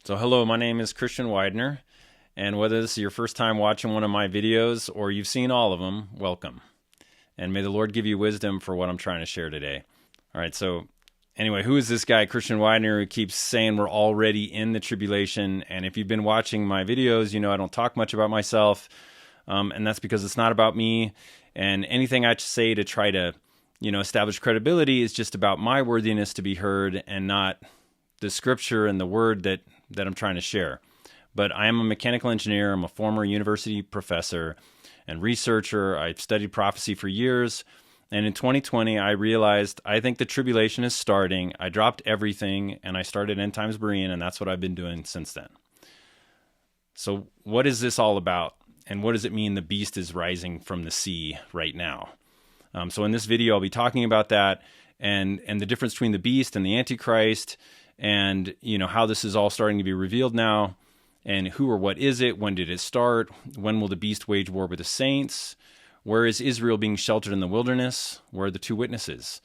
So hello, my name is Christian Widener, and whether this is your first time watching one of my videos or you've seen all of them, welcome. And may the Lord give you wisdom for what I'm trying to share today. All right, so anyway, who is this guy, Christian Widener, who keeps saying we're already in the tribulation? And if you've been watching my videos, you know I don't talk much about myself, and that's because it's not about me. And anything I say to try to, establish credibility is just about my worthiness to be heard and not the scripture and the word that I'm trying to share. But I am a mechanical engineer. I'm a former university professor and researcher. I've studied prophecy for years. And in 2020, I realized I think the tribulation is starting. I dropped everything and I started End Times Berean, and that's what I've been doing since then. So what is this all about? And what does it mean the beast is rising from the sea right now? So in this video, I'll be talking about that and the difference between the beast and the Antichrist, and how this is all starting to be revealed now, and who or what is it? When did it start? When will the beast wage war with the saints? Where is Israel being sheltered in the wilderness? Where are the two witnesses?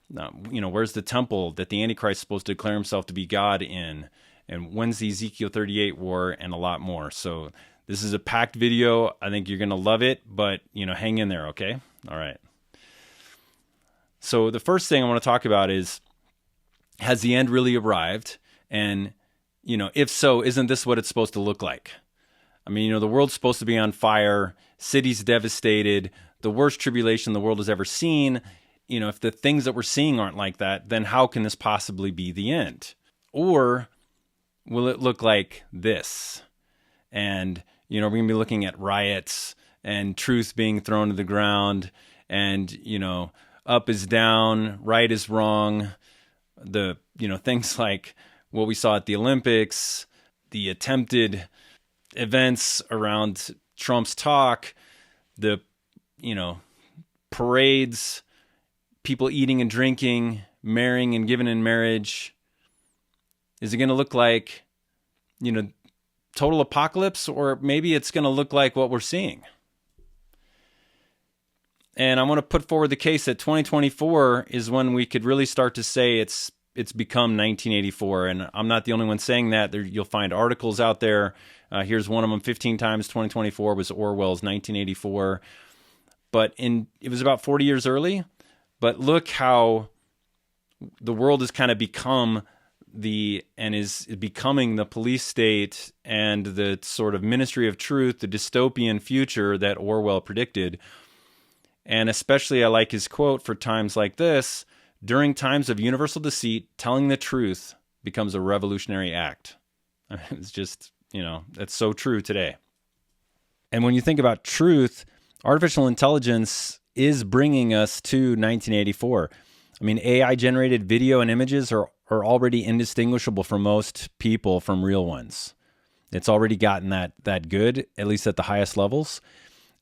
Where's the temple that the Antichrist is supposed to declare himself to be God in? And when's the Ezekiel 38 war? And a lot more. So this is a packed video. I think you're going to love it, but hang in there, okay? All right. So the first thing I want to talk about is, has the end really arrived? And, if so, isn't this what it's supposed to look like? I mean, the world's supposed to be on fire, cities devastated, the worst tribulation the world has ever seen. If the things that we're seeing aren't like that, then how can this possibly be the end? Or will it look like this? And, we're going to be looking at riots and truth being thrown to the ground and, up is down, right is wrong. The, things like what we saw at the Olympics, the attempted events around Trump's talk, the, parades, people eating and drinking, marrying and giving in marriage. Is it going to look like, total apocalypse, or maybe it's going to look like what we're seeing? And I want to put forward the case that 2024 is when we could really start to say it's become 1984. And I'm not the only one saying that. You'll find articles out there. Here's one of them: 15 times 2024 was Orwell's 1984. But it was about 40 years early. But look how the world has kind of become is becoming the police state and the sort of ministry of truth, the dystopian future that Orwell predicted. And especially I like his quote: for times like this, during times of universal deceit, telling the truth becomes a revolutionary act. It's just, that's so true today. And when you think about truth, artificial intelligence is bringing us to 1984. I mean, AI-generated video and images are already indistinguishable for most people from real ones. It's already gotten that good, at least at the highest levels.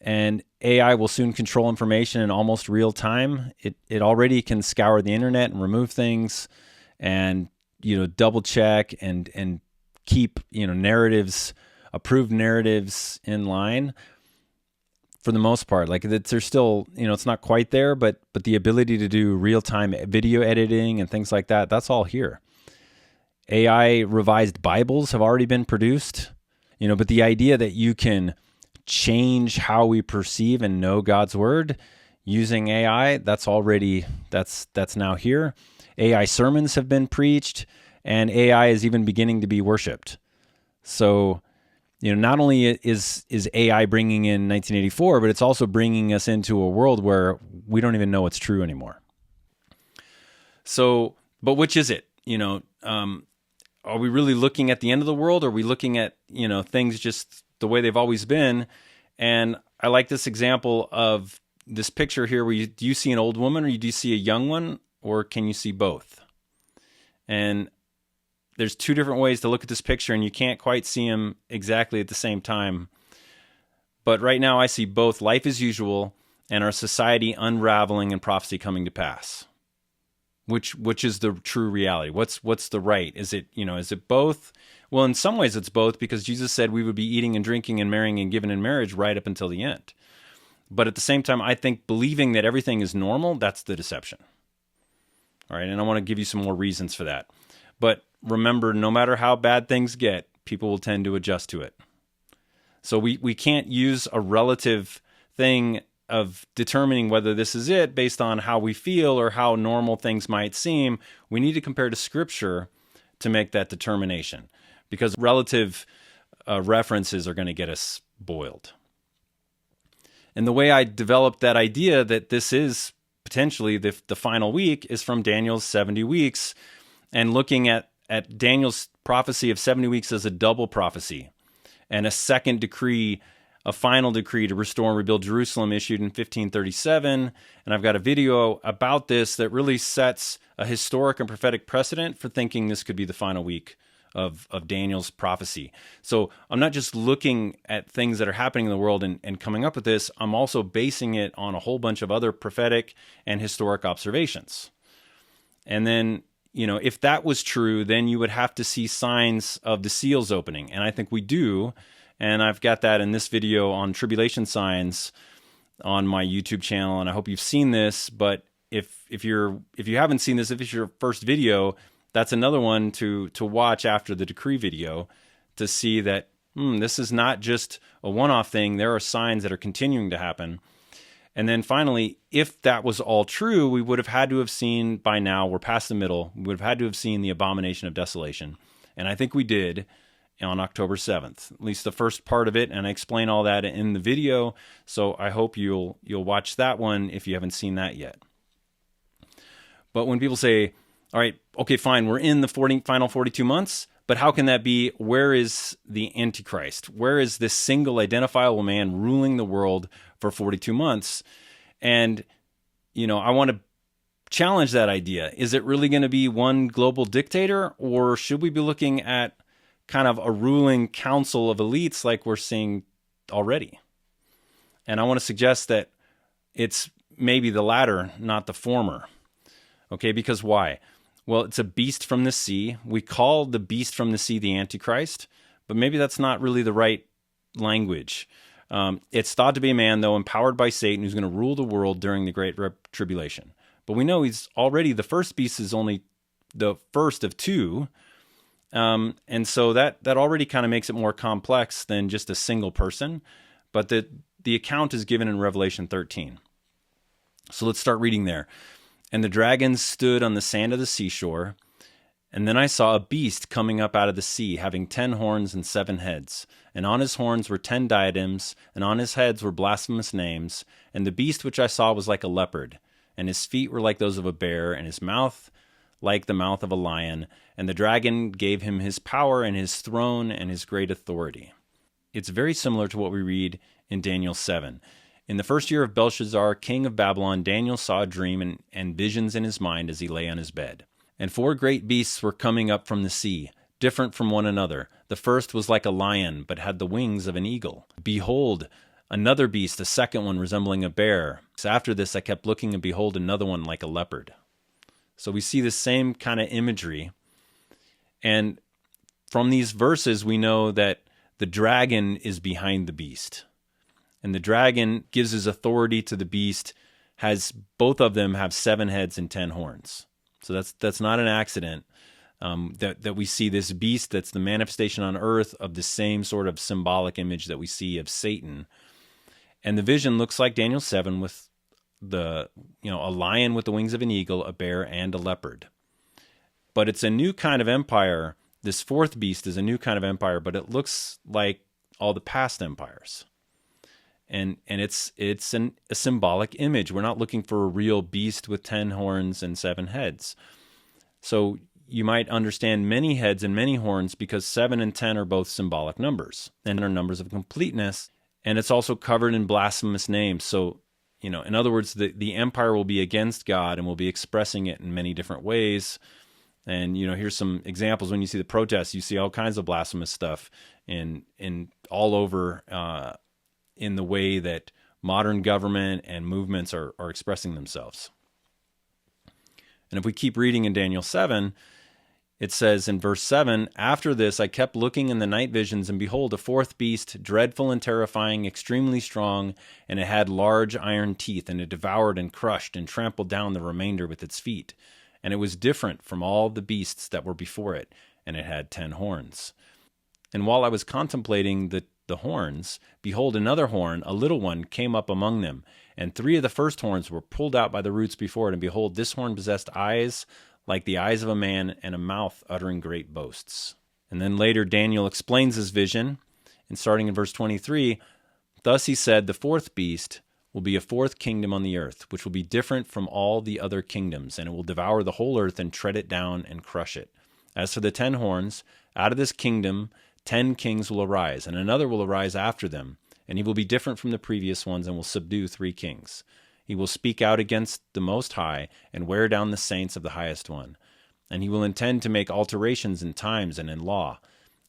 And AI will soon control information in almost real time. It already can scour the internet and remove things and, double check and keep, narratives, approved narratives in line for the most part. Like there's still, it's not quite there, but the ability to do real-time video editing and things like that, that's all here. AI revised Bibles have already been produced, but the idea that you can change how we perceive and know God's word using AI, that's now here. AI sermons have been preached, and AI is even beginning to be worshipped. So, not only is AI bringing in 1984, but it's also bringing us into a world where we don't even know what's true anymore. So, but which is it? Are we really looking at the end of the world? Or are we looking at, things just the way they've always been? And I like this example of this picture here where do you see an old woman, or do you see a young one, or can you see both? And there's two different ways to look at this picture, and you can't quite see them exactly at the same time. But right now I see both life as usual and our society unraveling and prophecy coming to pass. Which is the true reality? What's the right? Is it both? Well, in some ways it's both, because Jesus said we would be eating and drinking and marrying and giving in marriage right up until the end. But at the same time, I think believing that everything is normal, that's the deception. All right, and I want to give you some more reasons for that. But remember, no matter how bad things get, people will tend to adjust to it. So we can't use a relative thing of determining whether this is it based on how we feel or how normal things might seem. We need to compare to Scripture to make that determination, because relative references are going to get us boiled. And the way I developed that idea that this is potentially the final week is from Daniel's 70 weeks, and looking at Daniel's prophecy of 70 weeks as a double prophecy, and a second decree, a final decree to restore and rebuild Jerusalem issued in 1537. And I've got a video about this that really sets a historic and prophetic precedent for thinking this could be the final week of Daniel's prophecy. So I'm not just looking at things that are happening in the world and coming up with this. I'm also basing it on a whole bunch of other prophetic and historic observations. And then, if that was true, then you would have to see signs of the seals opening. And I think we do. And I've got that in this video on tribulation signs on my YouTube channel. And I hope you've seen this. But if you haven't seen this, if it's your first video, that's another one to watch after the decree video to see that this is not just a one-off thing. There are signs that are continuing to happen. And then finally, if that was all true, we would have had to have seen by now, we're past the middle, we would have had to have seen the abomination of desolation. And I think we did on October 7th, at least the first part of it. And I explain all that in the video. So I hope you'll watch that one if you haven't seen that yet. But when people say, all right, okay, fine, we're in the final 42 months, but how can that be? Where is the Antichrist? Where is this single identifiable man ruling the world for 42 months? And, I want to challenge that idea. Is it really going to be one global dictator, or should we be looking at kind of a ruling council of elites like we're seeing already? And I want to suggest that it's maybe the latter, not the former. Okay, because why? Well, it's a beast from the sea. We call the beast from the sea the Antichrist, but maybe that's not really the right language. It's thought to be a man, though, empowered by Satan, who's going to rule the world during the Great Tribulation. But we know he's already, the first beast is only the first of two. And so that already kind of makes it more complex than just a single person. But the account is given in Revelation 13. So let's start reading there. And the dragon stood on the sand of the seashore, and then I saw a beast coming up out of the sea, having 10 horns and 7 heads. And on his horns were 10 diadems, and on his heads were blasphemous names. And the beast which I saw was like a leopard, and his feet were like those of a bear, and his mouth like the mouth of a lion. And the dragon gave him his power and his throne and his great authority. It's very similar to what we read in Daniel 7. In the first year of Belshazzar, king of Babylon, Daniel saw a dream and visions in his mind as he lay on his bed. And 4 great beasts were coming up from the sea, different from one another. The first was like a lion, but had the wings of an eagle. Behold, another beast, a second one resembling a bear. So after this I kept looking, and behold, another one like a leopard. So we see the same kind of imagery. And from these verses, we know that the dragon is behind the beast. And the dragon gives his authority to the beast, both of them have 7 heads and 10 horns. So that's not an accident that we see this beast that's the manifestation on earth of the same sort of symbolic image that we see of Satan. And the vision looks like Daniel 7 with a lion with the wings of an eagle, a bear, and a leopard. But it's a new kind of empire. This 4th beast is a new kind of empire, but it looks like all the past empires. And it's a symbolic image. We're not looking for a real beast with 10 horns and 7 heads. So you might understand many heads and many horns because 7 and 10 are both symbolic numbers and are numbers of completeness. And it's also covered in blasphemous names. So, in other words, the empire will be against God and will be expressing it in many different ways. And, here's some examples. When you see the protests, you see all kinds of blasphemous stuff in all over in the way that modern government and movements are expressing themselves. And if we keep reading in Daniel 7, it says in verse 7, after this I kept looking in the night visions, and behold, a 4th beast, dreadful and terrifying, extremely strong, and it had large iron teeth, and it devoured and crushed and trampled down the remainder with its feet. And it was different from all the beasts that were before it, and it had 10 horns. And while I was contemplating the horns, behold, another horn, a little one, came up among them, and 3 of the first horns were pulled out by the roots before it, and behold, this horn possessed eyes like the eyes of a man, and a mouth uttering great boasts. And then later Daniel explains his vision, and starting in verse 23, thus he said, the fourth beast will be a fourth kingdom on the earth, which will be different from all the other kingdoms, and it will devour the whole earth and tread it down and crush it. As for the 10 horns, out of this kingdom 10 kings will arise, and another will arise after them, and he will be different from the previous ones and will subdue 3 kings. He will speak out against the Most High and wear down the saints of the Highest One. And he will intend to make alterations in times and in law,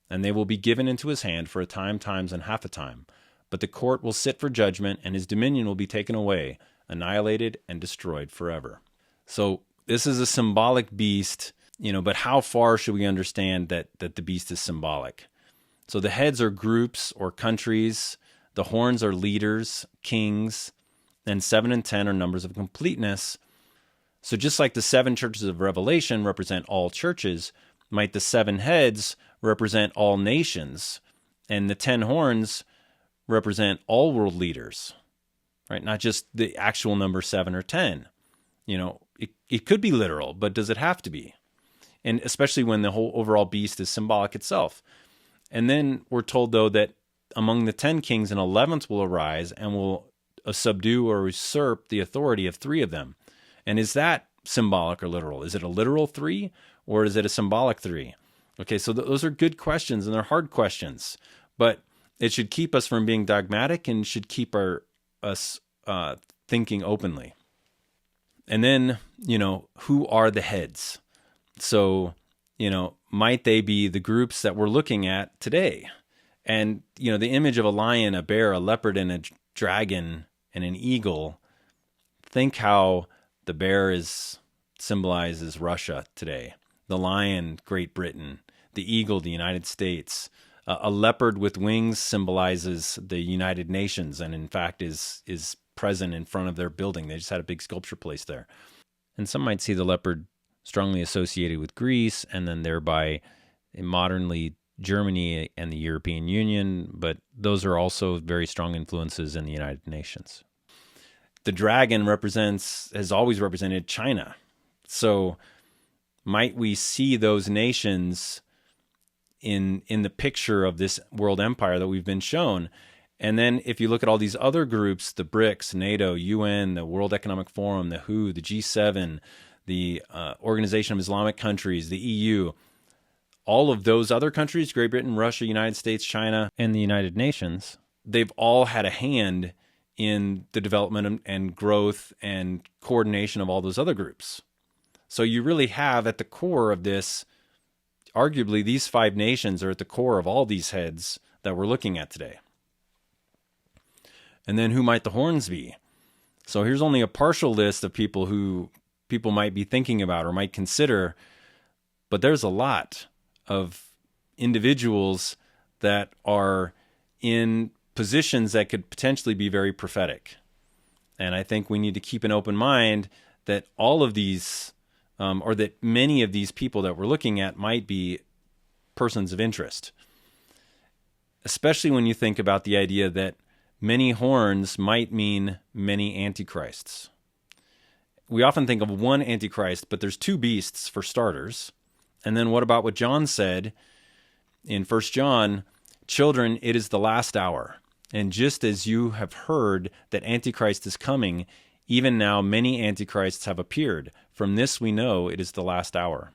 and they will be given into his hand for a time, times, and half a time. But the court will sit for judgment, and his dominion will be taken away, annihilated, and destroyed forever. So this is a symbolic beast, but how far should we understand that the beast is symbolic? So the heads are groups or countries, the horns are leaders, kings, and 7 and 10 are numbers of completeness. So just like the 7 churches of Revelation represent all churches, might the 7 heads represent all nations, and the 10 horns represent all world leaders, right? Not just the actual number 7 or 10. It could be literal, but does it have to be? And especially when the whole overall beast is symbolic itself. And then we're told, though, that among the 10 kings, an 11th will arise and will subdue or usurp the authority of 3 of them. And is that symbolic or literal? Is it a literal 3 or is it a symbolic 3? Okay, so those are good questions, and they're hard questions, but it should keep us from being dogmatic and should keep us thinking openly. And then, who are the heads? So, might they be the groups that we're looking at today? And, the image of a lion, a bear, a leopard, and a dragon, and an eagle, think how the bear symbolizes Russia today, the lion, Great Britain, the eagle, the United States. A leopard with wings symbolizes the United Nations, and in fact is present in front of their building. They just had a big sculpture placed there. And some might see the leopard strongly associated with Greece, and then thereby modernly Germany and the European Union, but those are also very strong influences in the United Nations. The dragon has always represented China. So might we see those nations in the picture of this world empire that we've been shown? And then if you look at all these other groups, the BRICS, NATO, UN, the World Economic Forum, the WHO, the G7, the Organization of Islamic Countries, the EU, all of those other countries, Great Britain, Russia, United States, China, and the United Nations, they've all had a hand in the development and growth and coordination of all those other groups. So you really have at the core of this, arguably these 5 nations are at the core of all these heads that we're looking at today. And then who might the horns be? So here's only a partial list of people who people might be thinking about or might consider, but there's a lot of individuals that are in positions that could potentially be very prophetic. And I think we need to keep an open mind that all of these, or that many of these people that we're looking at might be persons of interest. Especially when you think about the idea that many horns might mean many antichrists. We often think of one antichrist, but there's 2 beasts for starters. And then what about what John said in 1 John? Children, it is the last hour. And just as you have heard that Antichrist is coming, even now many antichrists have appeared. From this we know it is the last hour.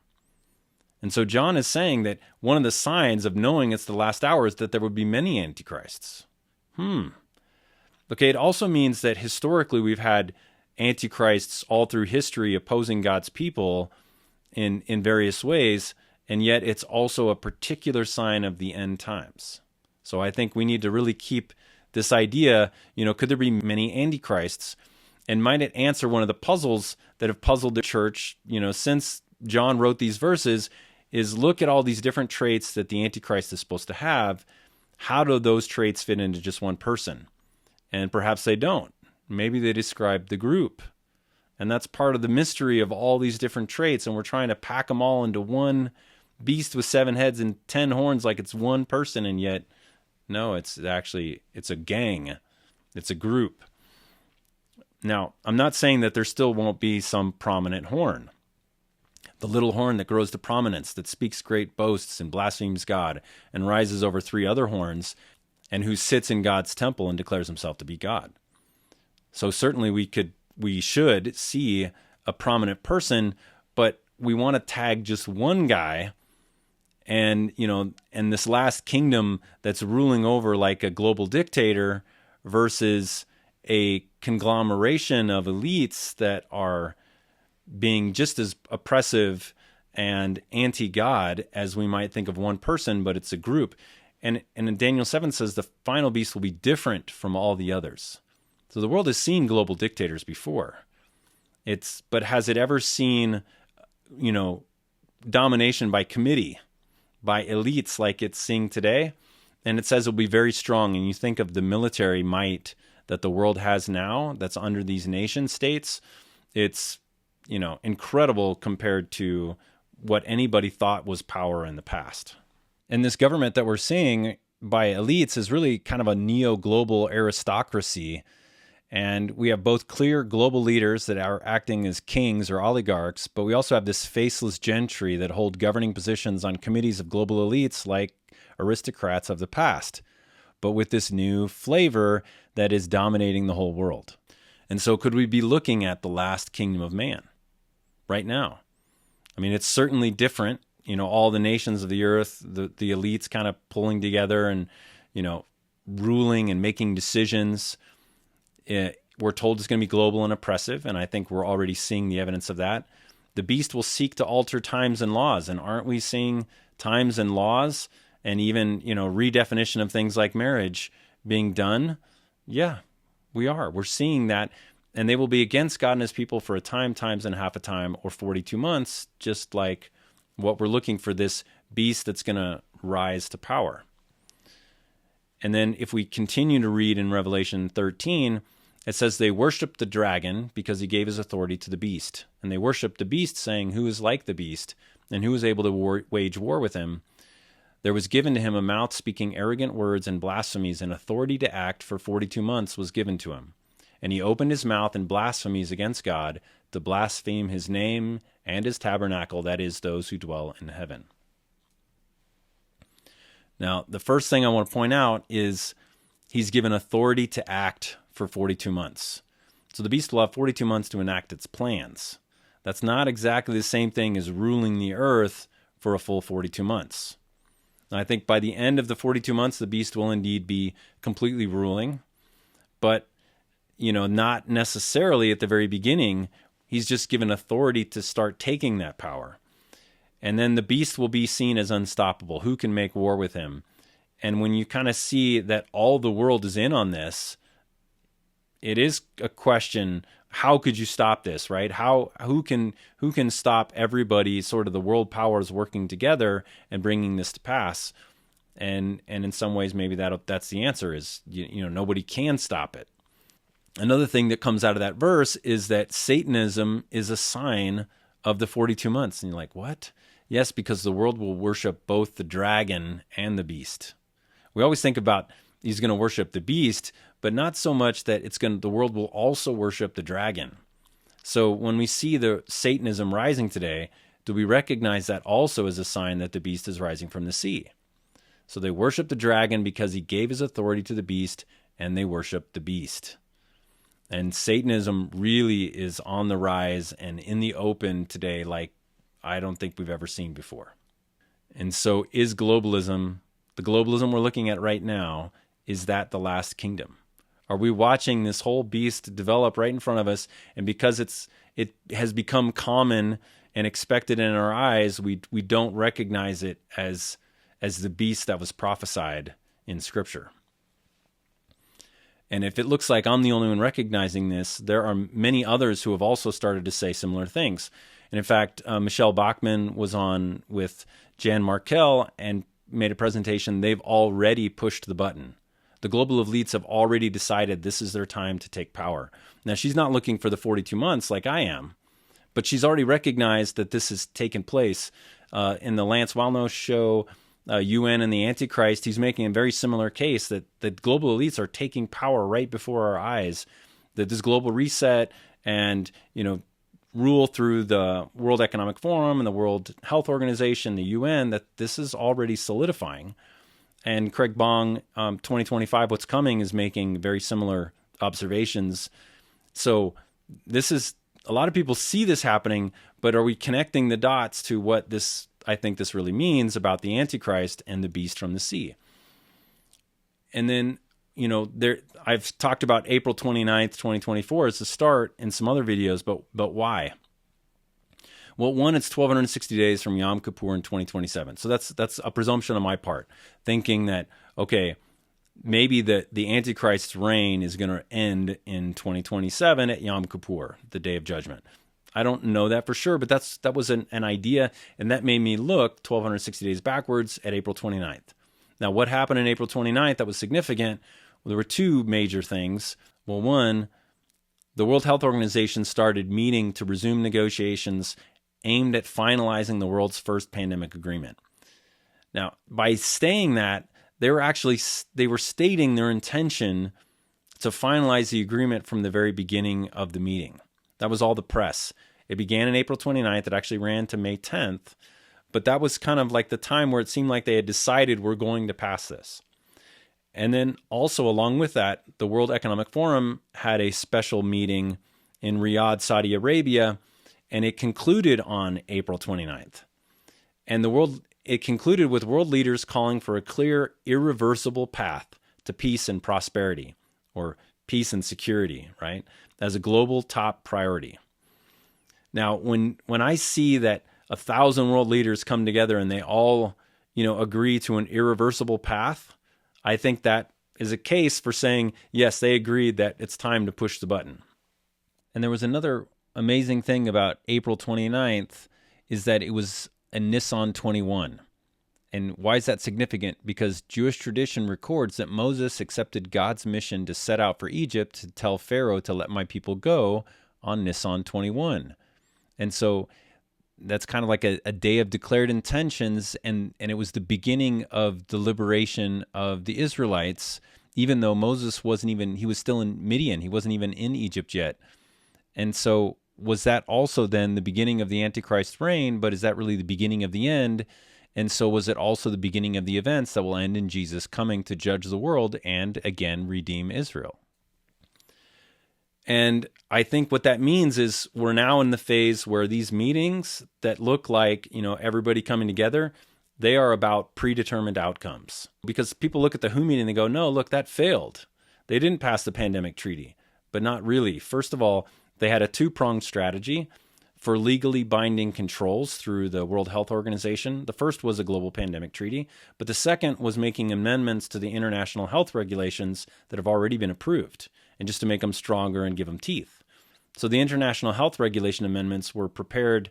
And so John is saying that one of the signs of knowing it's the last hour is that there would be many antichrists. Okay, it also means that historically we've had antichrists all through history opposing God's people in various ways, and yet it's also a particular sign of the end times. So I think we need to really keep this idea, could there be many antichrists? And might it answer one of the puzzles that have puzzled the church, since John wrote these verses, is look at all these different traits that the antichrist is supposed to have. How do those traits fit into just one person? And perhaps they don't. Maybe they describe the group. And that's part of the mystery of all these different traits, and we're trying to pack them all into one beast with 7 heads and 10 horns like it's one person, and yet, no, it's a gang. It's a group. Now, I'm not saying that there still won't be some prominent horn. The little horn that grows to prominence, that speaks great boasts and blasphemes God, and rises over 3 other horns, and who sits in God's temple and declares himself to be God. So certainly we should see a prominent person, but we want to tag just one guy, and this last kingdom that's ruling over like a global dictator versus a conglomeration of elites that are being just as oppressive and anti-God as we might think of one person, but it's a group. And in Daniel 7 says the final beast will be different from all the others. So the world has seen global dictators before. But has it ever seen, domination by committee, by elites like it's seeing today? And it says it'll be very strong. And you think of the military might that the world has now that's under these nation states. It's, incredible compared to what anybody thought was power in the past. And this government that we're seeing by elites is really kind of a neo-global aristocracy. And we have both clear global leaders that are acting as kings or oligarchs, but we also have this faceless gentry that hold governing positions on committees of global elites like aristocrats of the past, but with this new flavor that is dominating the whole world. And so could we be looking at the last kingdom of man right now? I mean, it's certainly different. All the nations of the earth, the elites kind of pulling together and, ruling and making decisions. We're told it's going to be global and oppressive, and I think we're already seeing the evidence of that. The beast will seek to alter times and laws, and aren't we seeing times and laws and even, redefinition of things like marriage being done? Yeah, we are. We're seeing that, and they will be against God and his people for a time, times and half a time, or 42 months, just like what we're looking for, this beast that's going to rise to power. And then if we continue to read in Revelation 13, it says they worshiped the dragon because he gave his authority to the beast. And they worshiped the beast, saying, who is like the beast, and who is able to wage war with him? There was given to him a mouth speaking arrogant words and blasphemies, and authority to act for 42 months was given to him. And he opened his mouth in blasphemies against God, to blaspheme his name and his tabernacle, that is, those who dwell in heaven. Now, the first thing I want to point out is he's given authority to act for 42 months. So the beast will have 42 months to enact its plans. That's not exactly the same thing as ruling the earth for a full 42 months. And I think by the end of the 42 months, the beast will indeed be completely ruling, but not necessarily at the very beginning. He's just given authority to start taking that power. And then the beast will be seen as unstoppable. Who can make war with him? And when you kind of see that all the world is in on this, it is a question, how could you stop this, right? Who can stop everybody, sort of the world powers working together and bringing this to pass? And in some ways, maybe that's the answer is, nobody can stop it. Another thing that comes out of that verse is that Satanism is a sign of the 42 months. And you're like, what? Yes, because the world will worship both the dragon and the beast. We always think about he's going to worship the beast, but not so much that the world will also worship the dragon. So when we see the Satanism rising today, do we recognize that also as a sign that the beast is rising from the sea? So they worship the dragon because he gave his authority to the beast, and they worship the beast. And Satanism really is on the rise and in the open today like I don't think we've ever seen before. And so is globalism, the globalism we're looking at right now, is that the last kingdom? Are we watching this whole beast develop right in front of us, and because it has become common and expected in our eyes, we don't recognize it as the beast that was prophesied in Scripture? And if it looks like I'm the only one recognizing this, there are many others who have also started to say similar things. And in fact, Michelle Bachmann was on with Jan Markell and made a presentation. They've already pushed the button. The global elites have already decided this is their time to take power. Now, she's not looking for the 42 months like I am, but she's already recognized that this has taken place In the Lance Wallnau show, UN and the Antichrist, he's making a very similar case that the global elites are taking power right before our eyes, that this global reset and, rule through the World Economic Forum and the World Health Organization, the UN, that this is already solidifying. And Craig Bong, 2025, What's Coming, is making very similar observations. So this is, a lot of people see this happening, but are we connecting the dots to what this, I think this really means about the Antichrist and the beast from the sea? And then, I've talked about April 29th, 2024 as the start in some other videos, but why? Well, one, it's 1,260 days from Yom Kippur in 2027. So that's a presumption on my part, thinking that, okay, maybe the Antichrist's reign is going to end in 2027 at Yom Kippur, the Day of Judgment. I don't know that for sure, but that was an idea, and that made me look 1,260 days backwards at April 29th. Now, what happened in April 29th that was significant? Well, there were two major things. Well, one, the World Health Organization started meeting to resume negotiations aimed at finalizing the world's first pandemic agreement. Now, by saying that, they were stating their intention to finalize the agreement from the very beginning of the meeting. That was all the press. It began on April 29th. It actually ran to May 10th. But that was kind of like the time where it seemed like they had decided we're going to pass this. And then also along with that, the World Economic Forum had a special meeting in Riyadh, Saudi Arabia, and it concluded on April 29th. And it concluded with world leaders calling for a clear, irreversible path to peace and prosperity, or peace and security, right, as a global top priority. Now, when I see that 1,000 world leaders come together and they all, agree to an irreversible path, I think that is a case for saying, yes, they agreed that it's time to push the button. And there was another amazing thing about April 29th is that it was a Nisan 21. And why is that significant? Because Jewish tradition records that Moses accepted God's mission to set out for Egypt to tell Pharaoh to let my people go on Nisan 21. And so that's kind of like a day of declared intentions, and it was the beginning of the liberation of the Israelites, even though Moses he was still in Midian. He wasn't even in Egypt yet. And so was that also then the beginning of the Antichrist reign, but is that really the beginning of the end? And so was it also the beginning of the events that will end in Jesus coming to judge the world and again redeem Israel? And I think what that means is we're now in the phase where these meetings that look like, everybody coming together, they are about predetermined outcomes. Because people look at the WHO meeting and they go, no, look, that failed. They didn't pass the pandemic treaty, but not really. First of all, they had a two-pronged strategy for legally binding controls through the World Health Organization. The first was a global pandemic treaty, but the second was making amendments to the international health regulations that have already been approved, and just to make them stronger and give them teeth. So the international health regulation amendments were prepared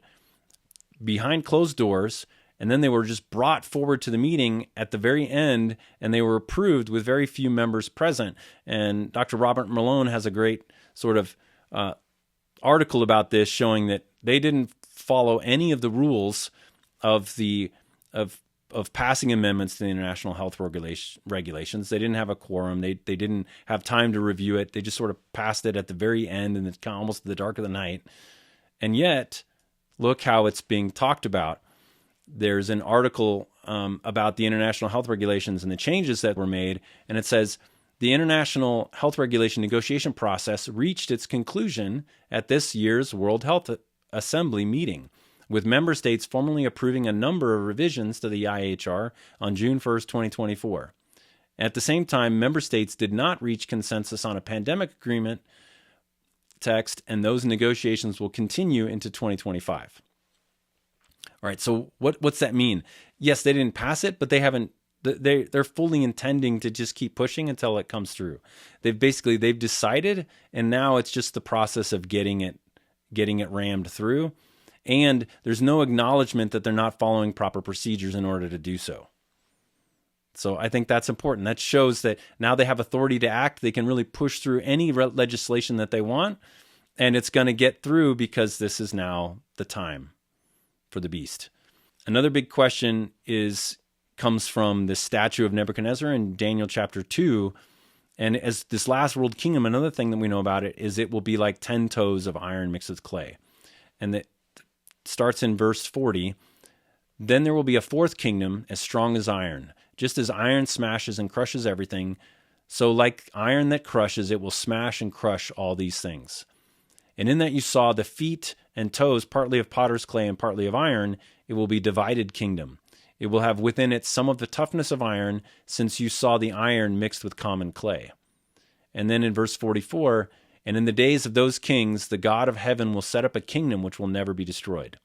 behind closed doors, and then they were just brought forward to the meeting at the very end, and they were approved with very few members present. And Dr. Robert Malone has a great sort of article about this, showing that they didn't follow any of the rules of passing amendments to the international health regulations. They didn't have a quorum. They didn't have time to review it. They just sort of passed it at the very end, and it's almost the dark of the night. And yet, look how it's being talked about. There's an article about the international health regulations and the changes that were made, and it says, the international health regulation negotiation process reached its conclusion at this year's World Health Assembly meeting, with member states formally approving a number of revisions to the IHR on June 1st, 2024. At the same time, member states did not reach consensus on a pandemic agreement text, and those negotiations will continue into 2025. All right, so what's that mean? Yes, they didn't pass it, but they're fully intending to just keep pushing until it comes through. They've decided, and now it's just the process of getting it rammed through. And there's no acknowledgement that they're not following proper procedures in order to do so. So I think that's important. That shows that now they have authority to act. They can really push through any legislation that they want, and it's going to get through because this is now the time for the beast. Another big question comes from the statue of Nebuchadnezzar in Daniel chapter 2. And as this last world kingdom, another thing that we know about it is it will be like 10 toes of iron mixed with clay. And that starts in verse 40. Then there will be a fourth kingdom as strong as iron. Just as iron smashes and crushes everything, so like iron that crushes, it will smash and crush all these things. And in that you saw the feet and toes, partly of potter's clay and partly of iron, it will be divided kingdom. It will have within it some of the toughness of iron, since you saw the iron mixed with common clay. And then in verse 44, and in the days of those kings, the God of heaven will set up a kingdom which will never be destroyed.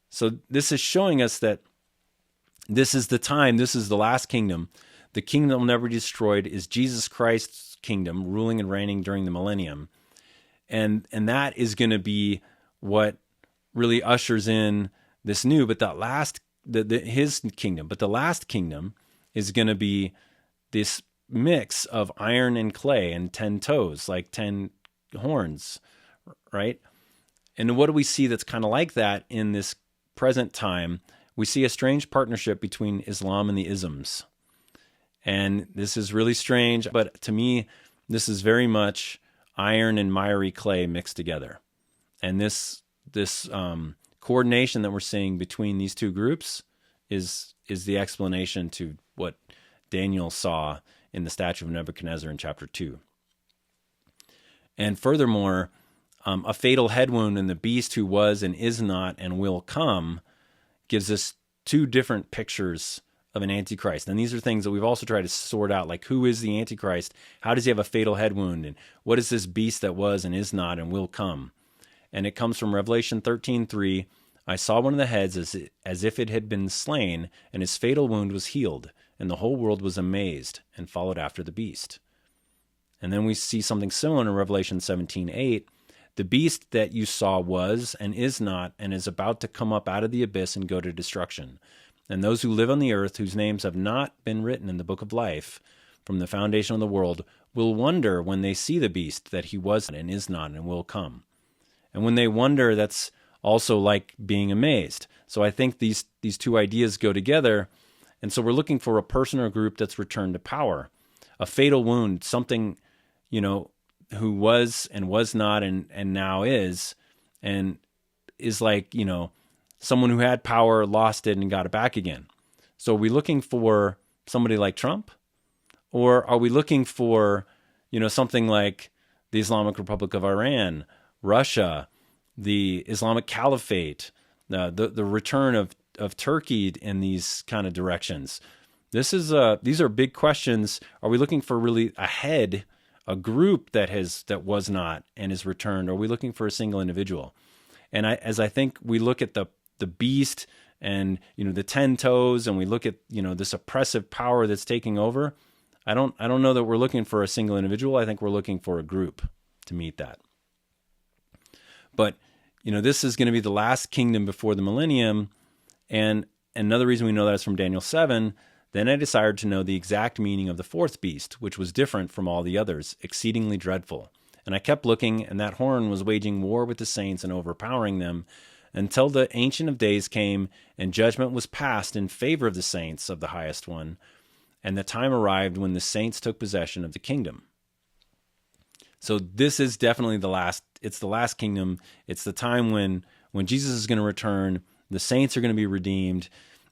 So this is showing us that this is the time, this is the last kingdom. The kingdom that will never be destroyed is Jesus Christ's kingdom, ruling and reigning during the millennium. And that is going to be what really ushers in this new, but that last, his kingdom. But the last kingdom is going to be this mix of iron and clay and 10 toes, like 10 horns, right? And what do we see that's kind of like that in this present time? We see a strange partnership between Islam and the isms. And this is really strange, but to me, this is very much iron and miry clay mixed together. And this coordination that we're seeing between these two groups is the explanation to what Daniel saw in the statue of Nebuchadnezzar in chapter 2. And furthermore, a fatal head wound in the beast who was and is not and will come gives us two different pictures of an Antichrist. And these are things that we've also tried to sort out, like who is the Antichrist? How does he have a fatal head wound? And what is this beast that was and is not and will come? And it comes from Revelation 13:3. I saw one of the heads as if it had been slain, and his fatal wound was healed, and the whole world was amazed and followed after the beast. And then we see something similar in Revelation 17:8. The beast that you saw was and is not and is about to come up out of the abyss and go to destruction. And those who live on the earth, whose names have not been written in the book of life from the foundation of the world, will wonder when they see the beast that he was and is not and will come. And when they wonder, that's also like being amazed. So I think these two ideas go together. And so we're looking for a person or a group that's returned to power. A fatal wound, something, who was and was not and now is, and is like, someone who had power, lost it, and got it back again. So are we looking for somebody like Trump? Or are we looking for, something like the Islamic Republic of Iran, Russia, the Islamic Caliphate, the return of Turkey in these kind of directions? These are big questions. Are we looking for really a head, a group that was not and is returned? Or are we looking for a single individual? And as I think we look at the beast and the 10 toes, and we look at this oppressive power that's taking over, I don't know that we're looking for a single individual. I think we're looking for a group to meet that. But this is going to be the last kingdom before the millennium, and another reason we know that is from Daniel 7. Then I desired to know the exact meaning of the fourth beast, which was different from all the others, exceedingly dreadful. And I kept looking, and that horn was waging war with the saints and overpowering them, until the Ancient of Days came, and judgment was passed in favor of the saints of the highest one, and the time arrived when the saints took possession of the kingdom. So this is definitely it's the last kingdom. It's the time when Jesus is going to return, the saints are going to be redeemed.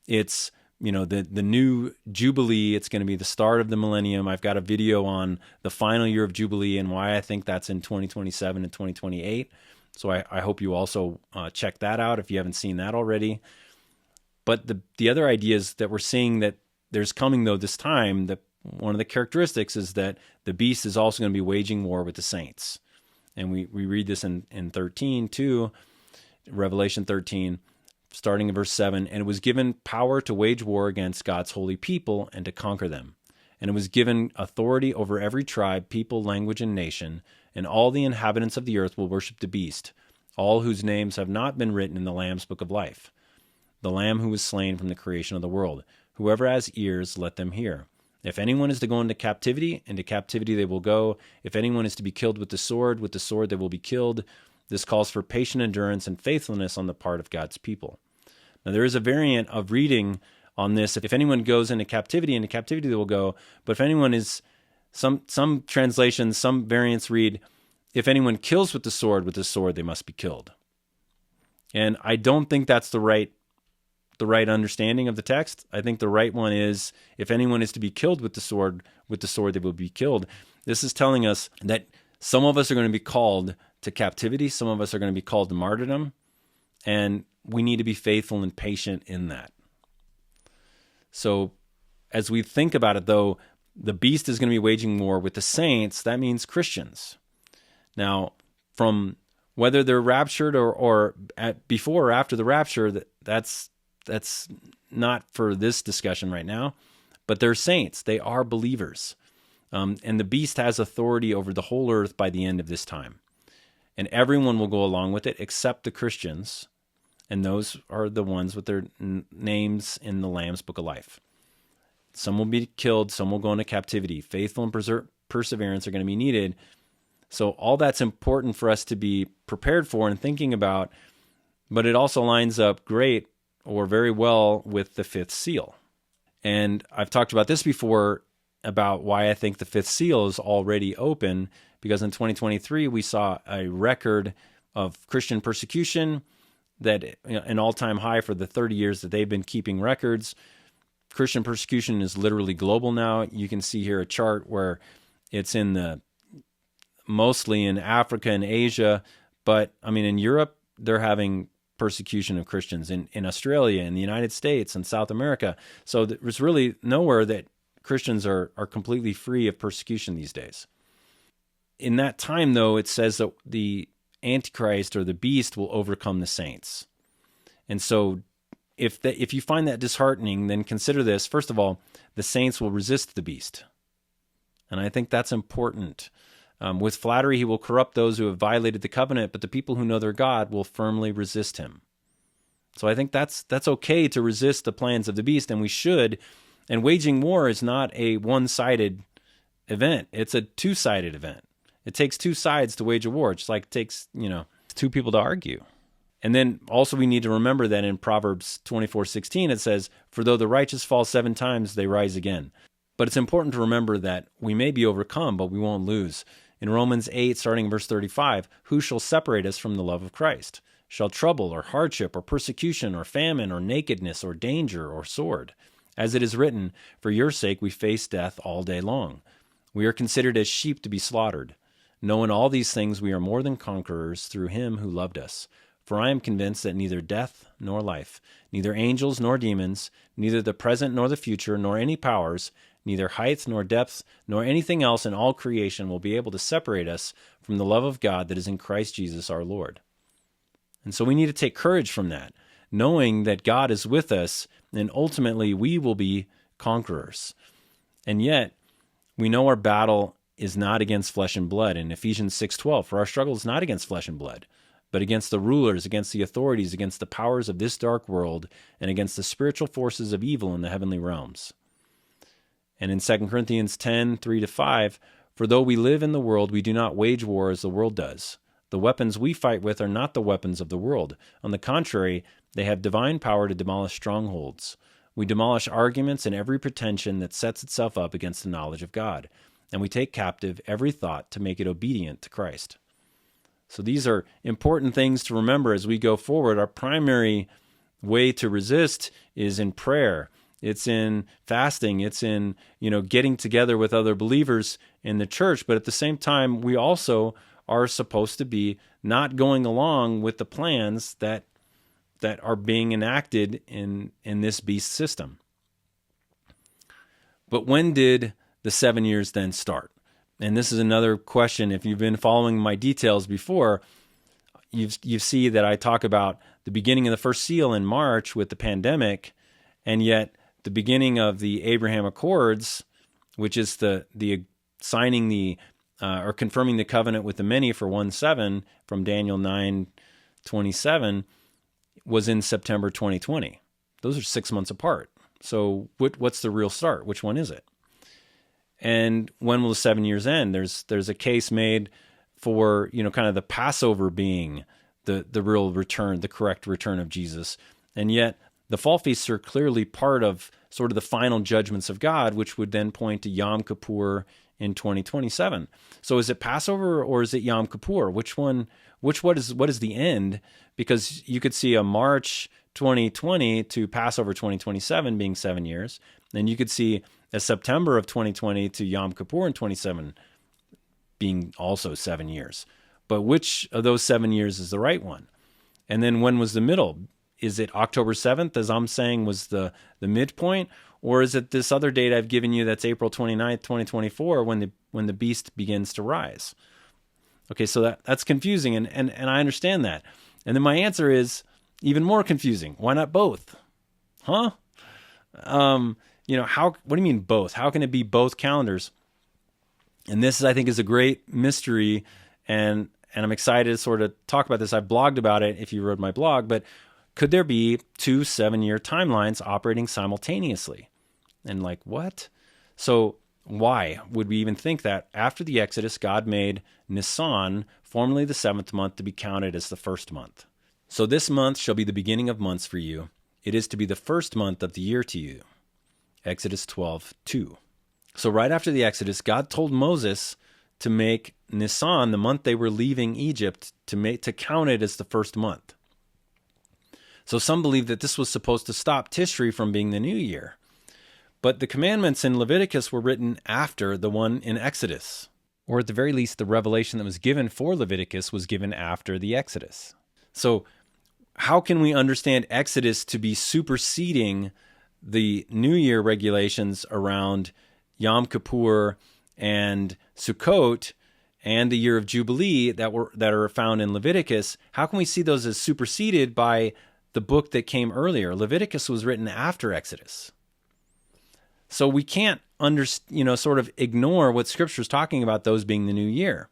It's, the new Jubilee. It's going to be the start of the millennium. I've got a video on the final year of Jubilee and why I think that's in 2027 and 2028. So I hope you also check that out if you haven't seen that already. But the other ideas that we're seeing that there's coming, though, this time, that one of the characteristics is that the beast is also going to be waging war with the saints. And we read this in 13 too, Revelation 13, starting in verse 7. And it was given power to wage war against God's holy people and to conquer them. And it was given authority over every tribe, people, language, and nation. And all the inhabitants of the earth will worship the beast, all whose names have not been written in the Lamb's book of life, the Lamb who was slain from the creation of the world. Whoever has ears, let them hear. If anyone is to go into captivity they will go. If anyone is to be killed with the sword they will be killed. This calls for patient endurance and faithfulness on the part of God's people. Now, there is a variant of reading on this. If anyone goes into captivity they will go. But if anyone is, some translations, some variants read, if anyone kills with the sword they must be killed. And I don't think that's the right understanding of the text. I think the right one is, if anyone is to be killed with the sword they will be killed. This is telling us that some of us are going to be called to captivity, some of us are going to be called to martyrdom, and we need to be faithful and patient in that. So as we think about it, though, the beast is going to be waging war with the saints. That means Christians. Now, from whether they're raptured or before or after the rapture, that's not for this discussion right now, but they're saints. They are believers. And the beast has authority over the whole earth by the end of this time. And everyone will go along with it except the Christians, and those are the ones with their names in the Lamb's Book of Life. Some will be killed, some will go into captivity. Faithful and perseverance are going to be needed. So all that's important for us to be prepared for and thinking about, but it also lines up great or very well with the fifth seal. And I've talked about this before, about why I think the fifth seal is already open, because in 2023 we saw a record of Christian persecution, that an all-time high for the 30 years that they've been keeping records. Christian persecution is literally global now. You can see here a chart where it's mostly in Africa and Asia, but I mean in Europe they're having persecution of Christians, in Australia, in the United States, and South America. So there's really nowhere that Christians are completely free of persecution these days. In that time, though, it says that the Antichrist or the beast will overcome the saints. And so if you find that disheartening, then consider this. First of all, the saints will resist the beast. And I think that's important. With flattery, he will corrupt those who have violated the covenant, but the people who know their God will firmly resist him. So I think that's okay to resist the plans of the beast, and we should. And waging war is not a one-sided event. It's a two-sided event. It takes two sides to wage a war. It's like it takes, two people to argue. And then also we need to remember that in Proverbs 24:16 it says, "For though the righteous fall 7 times, they rise again." But it's important to remember that we may be overcome, but we won't lose. In Romans 8, starting in verse 35, "Who shall separate us from the love of Christ? Shall trouble or hardship or persecution or famine or nakedness or danger or sword? As it is written, for your sake we face death all day long. We are considered as sheep to be slaughtered. Knowing all these things, we are more than conquerors through him who loved us. For I am convinced that neither death nor life, neither angels nor demons, neither the present nor the future, nor any powers, neither height nor depth, nor anything else in all creation will be able to separate us from the love of God that is in Christ Jesus our Lord." And so we need to take courage from that, knowing that God is with us, and ultimately we will be conquerors. And yet, we know our battle is not against flesh and blood. In Ephesians 6:12, "For our struggle is not against flesh and blood, but against the rulers, against the authorities, against the powers of this dark world, and against the spiritual forces of evil in the heavenly realms." And in 2 Corinthians 10:3-5, "For though we live in the world, we do not wage war as the world does. The weapons we fight with are not the weapons of the world. On the contrary, they have divine power to demolish strongholds. We demolish arguments and every pretension that sets itself up against the knowledge of God, and we take captive every thought to make it obedient to Christ." So these are important things to remember as we go forward. Our primary way to resist is in prayer. It's in fasting. It's in, getting together with other believers in the church. But at the same time, we also are supposed to be not going along with the plans that are being enacted in this beast system. But when did the 7 years then start? And this is another question. If you've been following my details before, you see that I talk about the beginning of the first seal in March with the pandemic, and yet the beginning of the Abraham Accords, which is the signing or confirming the covenant with the many for 1/7 from Daniel 9:27, was in September 2020. Those are 6 months apart. So what's the real start? Which one is it? And when will the 7 years end? There's a case made for, kind of the Passover being the real return, the correct return of Jesus. And yet the fall feasts are clearly part of sort of the final judgments of God, which would then point to Yom Kippur in 2027. So is it Passover or is it Yom Kippur? What is the end? Because you could see a March 2020 to Passover 2027 being 7 years. Then you could see a September of 2020 to Yom Kippur in 27 being also 7 years. But which of those 7 years is the right one? And then when was the middle? Is it October 7th, as I'm saying, was the midpoint? Or is it this other date I've given you that's April 29th, 2024, when the beast begins to rise? Okay, so that's confusing, and I understand that. And then my answer is even more confusing. Why not both? Huh? What do you mean both? How can it be both calendars? And this, I think, is a great mystery, and I'm excited to sort of talk about this. I've blogged about it if you read my blog, but could there be 2 7-year timelines operating simultaneously? And like, what? So why would we even think that after the Exodus, God made Nisan, formerly the 7th month, to be counted as the first month? So this month shall be the beginning of months for you. It is to be the first month of the year to you. Exodus 12:2. So right after the Exodus, God told Moses to make Nisan, the month they were leaving Egypt, to count it as the first month. So some believe that this was supposed to stop Tishri from being the new year. But the commandments in Leviticus were written after the one in Exodus. Or at the very least, the revelation that was given for Leviticus was given after the Exodus. So how can we understand Exodus to be superseding the New Year regulations around Yom Kippur and Sukkot and the year of Jubilee that are found in Leviticus? How can we see those as superseded by the book that came earlier? Leviticus was written after Exodus. So we can't sort of ignore what Scripture is talking about, those being the new year.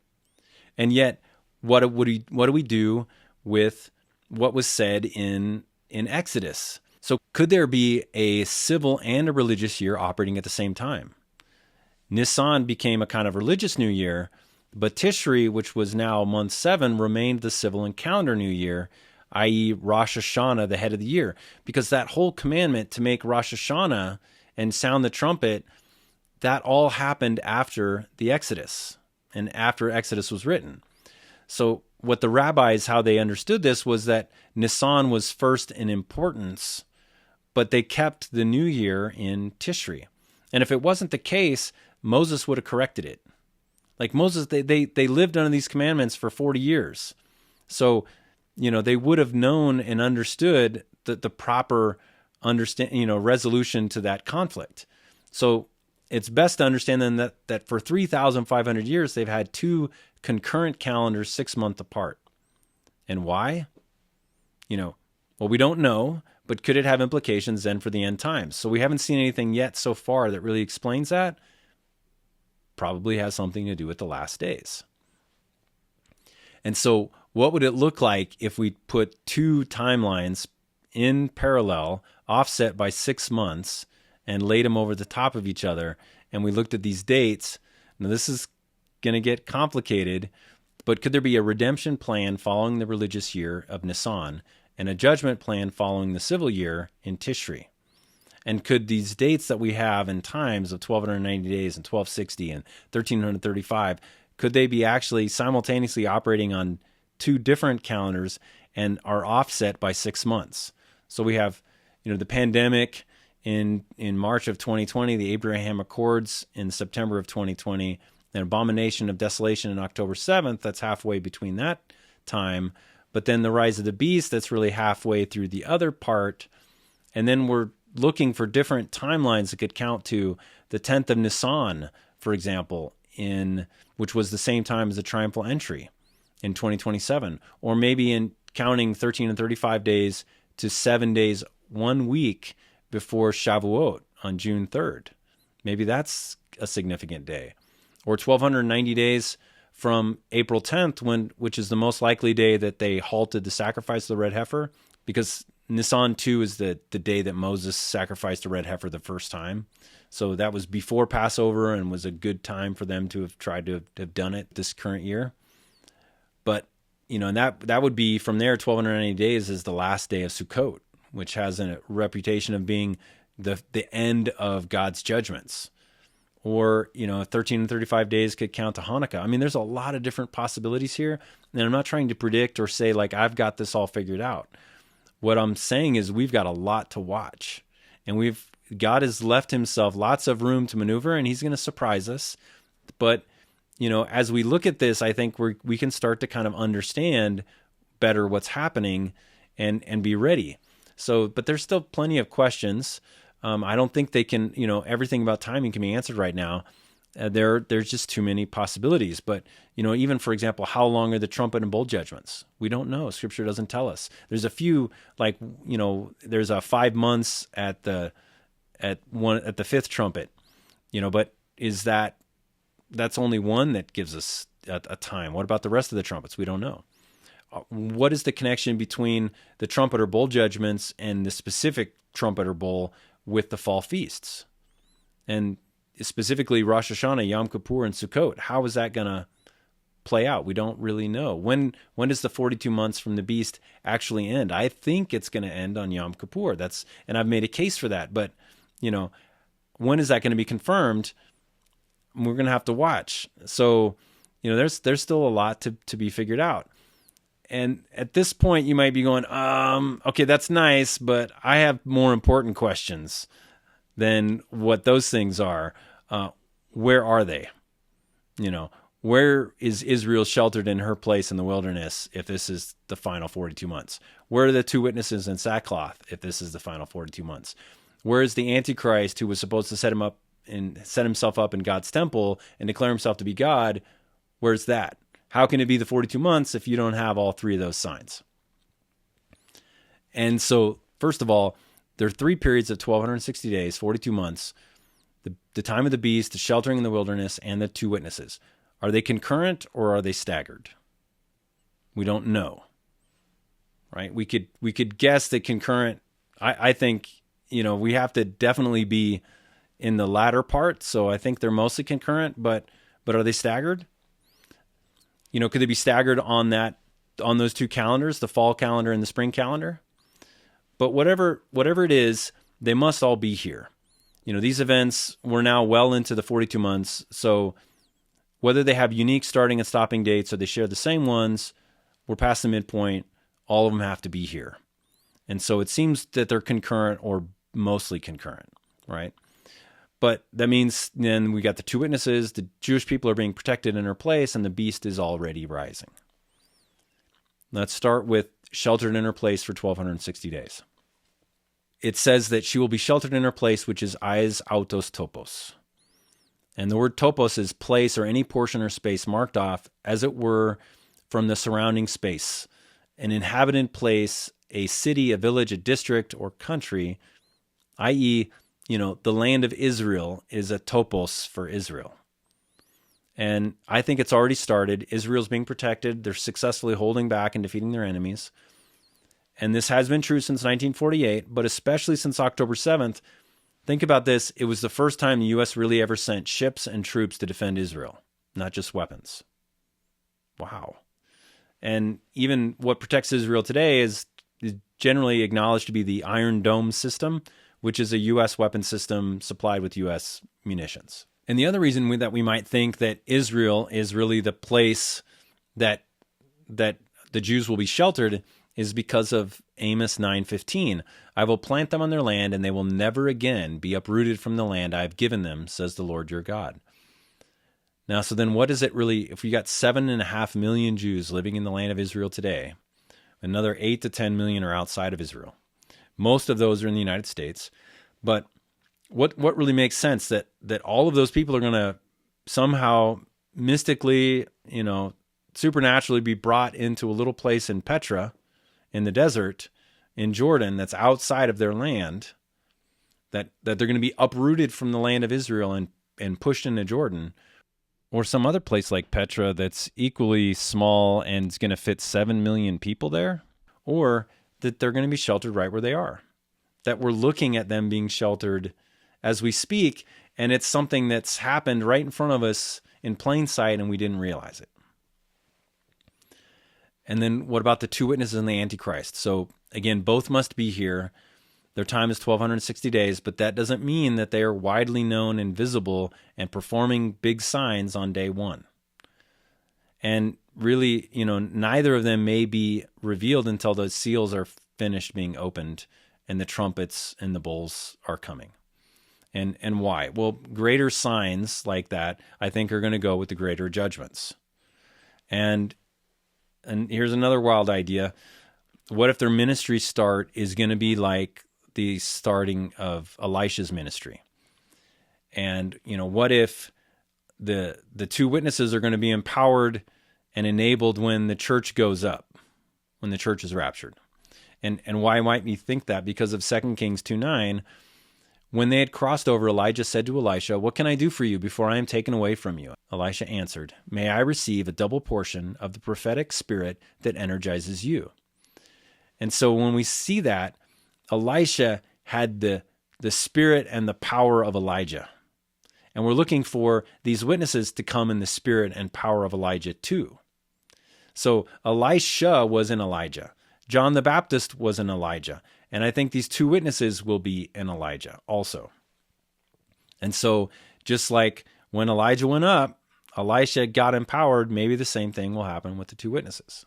And yet, what do we do with what was said in Exodus? So could there be a civil and a religious year operating at the same time? Nisan became a kind of religious new year, but Tishri, which was now month 7, remained the civil and calendar new year, i.e. Rosh Hashanah, the head of the year. Because that whole commandment to make Rosh Hashanah and sound the trumpet, that all happened after the Exodus and after Exodus was written. So what the rabbis, how they understood this was that Nisan was first in importance, but they kept the new year in Tishri. And if it wasn't the case, Moses would have corrected it. Like Moses, they lived under these commandments for 40 years. So, they would have known and understood the proper resolution to that conflict. So it's best to understand then that for 3,500 years, they've had 2 concurrent calendars 6 months apart. And why? We don't know, but could it have implications then for the end times? So we haven't seen anything yet so far that really explains that. Probably has something to do with the last days. And so what would it look like if we put 2 timelines in parallel, offset by 6 months, and laid them over the top of each other, and we looked at these dates? Now this is going to get complicated, but could there be a redemption plan following the religious year of Nisan and a judgment plan following the civil year in Tishri? And could these dates that we have in times of 1,290 days and 1,260 and 1,335, could they be actually simultaneously operating on 2 different calendars and are offset by 6 months? So we have, the pandemic in March of 2020, the Abraham Accords in September of 2020, an abomination of desolation on October 7th, that's halfway between that time. But then the rise of the beast, that's really halfway through the other part. And then we're looking for different timelines that could count to the 10th of Nisan, for example, which was the same time as the triumphal entry in 2027. Or maybe in counting 13 and 35 days to 7 days, 1 week before Shavuot on June 3rd. Maybe that's a significant day. Or 1,290 days from April 10th, which is the most likely day that they halted the sacrifice of the red heifer, because Nisan 2 is the day that Moses sacrificed the red heifer the first time. So that was before Passover and was a good time for them to have tried to have done it this current year. But, and that would be from there, 1,290 days is the last day of Sukkot, which has a reputation of being the end of God's judgments. Or, 13 and 35 days could count to Hanukkah. I mean, there's a lot of different possibilities here. And I'm not trying to predict or say, like, I've got this all figured out. What I'm saying is we've got a lot to watch. And God has left himself lots of room to maneuver, and he's going to surprise us. But, as we look at this, I think we can start to kind of understand better what's happening and be ready. So, but there's still plenty of questions. I don't think they can, everything about timing can be answered right now. There's just too many possibilities. But, even for example, how long are the trumpet and bowl judgments? We don't know. Scripture doesn't tell us. There's a few, there's a 5 months at the fifth trumpet, but that's only one that gives us a time. What about the rest of the trumpets? We don't know. What is the connection between the trumpet or bowl judgments and the specific trumpet or bowl with the fall feasts? And specifically Rosh Hashanah, Yom Kippur, and Sukkot. How is that going to play out? We don't really know. When does the 42 months from the beast actually end? I think it's going to end on Yom Kippur. And I've made a case for that. But, when is that going to be confirmed? We're going to have to watch. So, there's still a lot to be figured out. And at this point, you might be going, okay, that's nice, but I have more important questions than what those things are. Where are they? Where is Israel sheltered in her place in the wilderness if this is the final 42 months? Where are the two witnesses in sackcloth if this is the final 42 months? Where is the Antichrist who was supposed to set himself up in God's temple and declare himself to be God? Where's that? How can it be the 42 months if you don't have all three of those signs? And so, first of all, there are 3 periods of 1,260 days, 42 months, the time of the beast, the sheltering in the wilderness, and the two witnesses. Are they concurrent or are they staggered? We don't know, right? We could guess that concurrent. I think, we have to definitely be in the latter part. So I think they're mostly concurrent, but are they staggered? Could they be staggered on those 2 calendars, the fall calendar and the spring calendar? But whatever it is, they must all be here. These events, we're now well into the 42 months. So whether they have unique starting and stopping dates or they share the same ones, we're past the midpoint. All of them have to be here. And so it seems that they're concurrent or mostly concurrent, right? But that means then we got the two witnesses, the Jewish people are being protected in her place, and the beast is already rising. Let's start with sheltered in her place for 1,260 days. It says that she will be sheltered in her place, which is eis autos topos. And the word topos is place or any portion or space marked off, as it were, from the surrounding space. An inhabited place, a city, a village, a district, or country, i.e., the land of Israel is a topos for Israel. And I think it's already started. Israel's being protected. They're successfully holding back and defeating their enemies. And this has been true since 1948, but especially since October 7th. Think about this. It was the first time the U.S. really ever sent ships and troops to defend Israel, not just weapons. Wow. And even what protects Israel today is generally acknowledged to be the Iron Dome system, which is a U.S. weapon system supplied with U.S. munitions. And the other reason that we might think that Israel is really the place that the Jews will be sheltered is because of Amos 9:15. I will plant them on their land, and they will never again be uprooted from the land I have given them, says the Lord your God. Now, so then what is it really, if we got 7.5 million Jews living in the land of Israel today, another 8 to 10 million are outside of Israel. Most of those are in the United States. But what really makes sense that all of those people are going to somehow mystically, supernaturally be brought into a little place in Petra, in the desert, in Jordan, that's outside of their land, that they're going to be uprooted from the land of Israel and pushed into Jordan, or some other place like Petra that's equally small and is going to fit 7 million people there, or that they're going to be sheltered right where they are, that we're looking at them being sheltered as we speak, and it's something that's happened right in front of us in plain sight and we didn't realize it. And then what about the two witnesses and the Antichrist? So Again, both must be here. Their time is 1,260 days, but that doesn't mean that they are widely known and visible and performing big signs on day one. And really, neither of them may be revealed until those seals are finished being opened and the trumpets and the bowls are coming. And why? Well, greater signs like that, I think, are going to go with the greater judgments. And here's another wild idea. What if their ministry start is going to be like the starting of Elisha's ministry? And, what if the two witnesses are going to be empowered and enabled when the church goes up, when the church is raptured? And why might we think that? Because of 2 Kings 2:9, when they had crossed over, Elijah said to Elisha, "What can I do for you before I am taken away from you?" Elisha answered, "May I receive a double portion of the prophetic spirit that energizes you." And so when we see that, Elisha had the spirit and the power of Elijah. And we're looking for these witnesses to come in the spirit and power of Elijah too. So Elisha was in Elijah. John the Baptist was in Elijah. And I think these two witnesses will be in Elijah also. And so just like when Elijah went up, Elisha got empowered, maybe the same thing will happen with the two witnesses.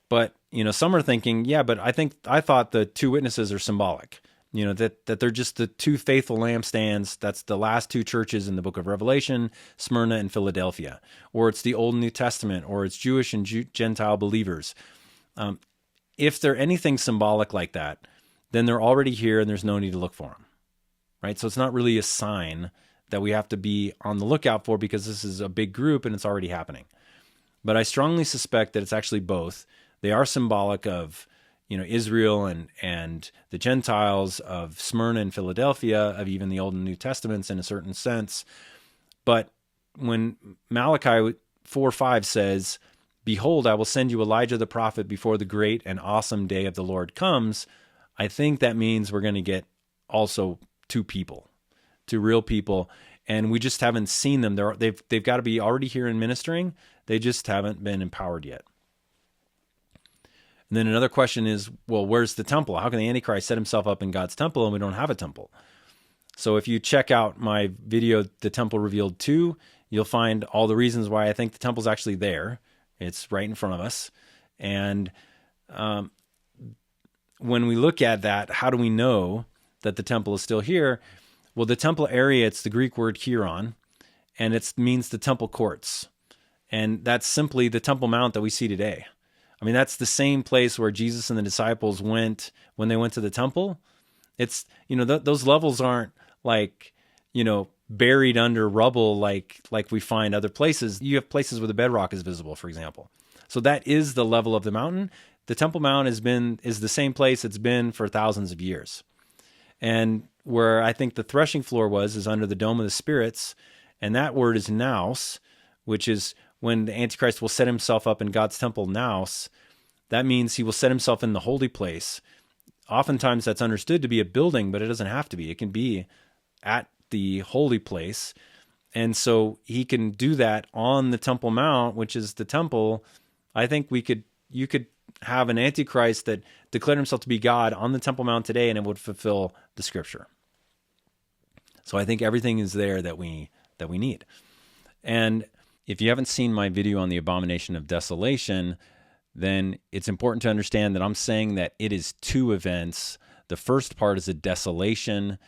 But, some are thinking, yeah, but I thought the two witnesses are symbolic, that they're just the two faithful lampstands. That's the last two churches in the book of Revelation, Smyrna and Philadelphia. Or it's the Old and New Testament, or it's Jewish and Gentile believers. If they're anything symbolic like that, then they're already here and there's no need to look for them, right? So it's not really a sign that we have to be on the lookout for because this is a big group and it's already happening. But I strongly suspect that it's actually both. They are symbolic of, Israel and the Gentiles, of Smyrna and Philadelphia, of even the Old and New Testaments in a certain sense. But when Malachi 4:5 says, "Behold, I will send you Elijah the prophet before the great and awesome day of the Lord comes," I think that means we're going to get also two real people, and we just haven't seen them. They've got to be already here and ministering. They just haven't been empowered yet. And then another question is, well, where's the temple? How can the Antichrist set himself up in God's temple and we don't have a temple? So if you check out my video, The Temple Revealed 2, you'll find all the reasons why I think the temple's actually there. It's right in front of us. And when we look at that, how do we know that the temple is still here? Well, the temple area, it's the Greek word hieron, and it means the temple courts. And that's simply the Temple Mount that we see today. I mean, that's the same place where Jesus and the disciples went when they went to the temple. It's, those levels aren't like, buried under rubble like we find other places. You have places where the bedrock is visible, for example. So that is the level of the mountain. The Temple Mount is the same place it's been for thousands of years. And where I think the threshing floor is under the dome of the spirits, and that word is nous, which is when the Antichrist will set himself up in God's temple, nous. That means he will set himself in the holy place. Oftentimes that's understood to be a building, but it doesn't have to be. It can be at the holy place. And so he can do that on the Temple Mount, which is the temple. I think you could have an Antichrist that declared himself to be God on the Temple Mount today, and it would fulfill the scripture. So I think everything is there that we need. And if you haven't seen my video on the abomination of desolation, then it's important to understand that I'm saying that it is two events. The first part is a desolation,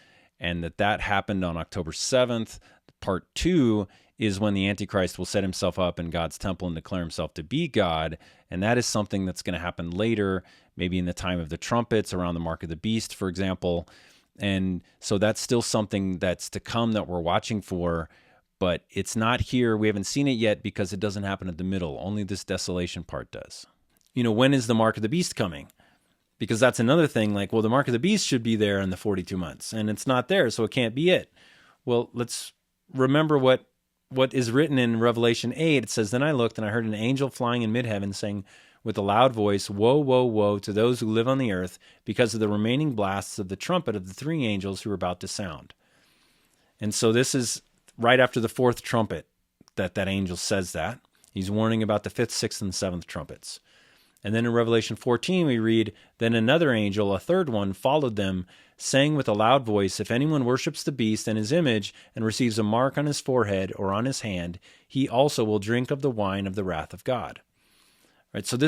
and that happened on October 7th. Part 2 is when the Antichrist will set himself up in God's temple and declare himself to be God, and that is something that's going to happen later, maybe in the time of the trumpets, around the mark of the beast, for example. And so that's still something that's to come that we're watching for, but it's not here. We haven't seen it yet because it doesn't happen at the middle. Only this desolation part does. When is the mark of the beast coming? Because that's another thing, like, well, the mark of the beast should be there in the 42 months, and it's not there, so it can't be it. Well, let's remember what is written in Revelation 8. It says, "Then I looked, and I heard an angel flying in mid-heaven, saying with a loud voice, 'Woe, woe, woe to those who live on the earth, because of the remaining blasts of the trumpet of the three angels who are about to sound.'" And so this is right after the fourth trumpet that angel says that. He's warning about the fifth, sixth, and seventh trumpets. And then in Revelation 14, we read, "Then another angel, a third one, followed them, saying with a loud voice, if anyone worships the beast and his image and receives a mark on his forehead or on his hand, he also will drink of the wine of the wrath of God." Right. So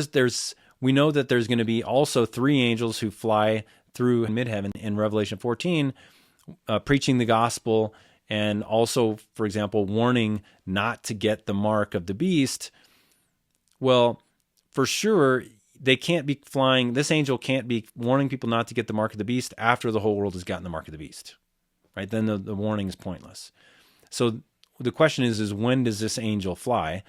we know that there's going to be also 3 angels who fly through mid-heaven in Revelation 14, preaching the gospel and also, for example, warning not to get the mark of the beast. Well, for sure, they can't be flying. This angel can't be warning people not to get the mark of the beast after the whole world has gotten the mark of the beast, right? Then the warning is pointless. So the question is when does this angel fly?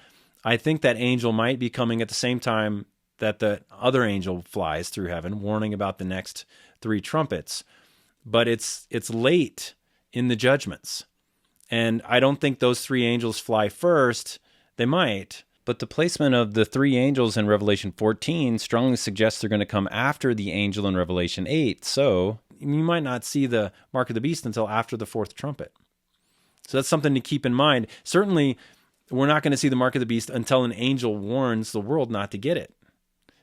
I think that angel might be coming at the same time that the other angel flies through heaven, warning about the next 3 trumpets. But it's late in the judgments. And I don't think those 3 angels fly first. They might. But the placement of the 3 angels in Revelation 14 strongly suggests they're going to come after the angel in Revelation 8. So you might not see the mark of the beast until after the 4th trumpet. So that's something to keep in mind. Certainly, we're not going to see the mark of the beast until an angel warns the world not to get it.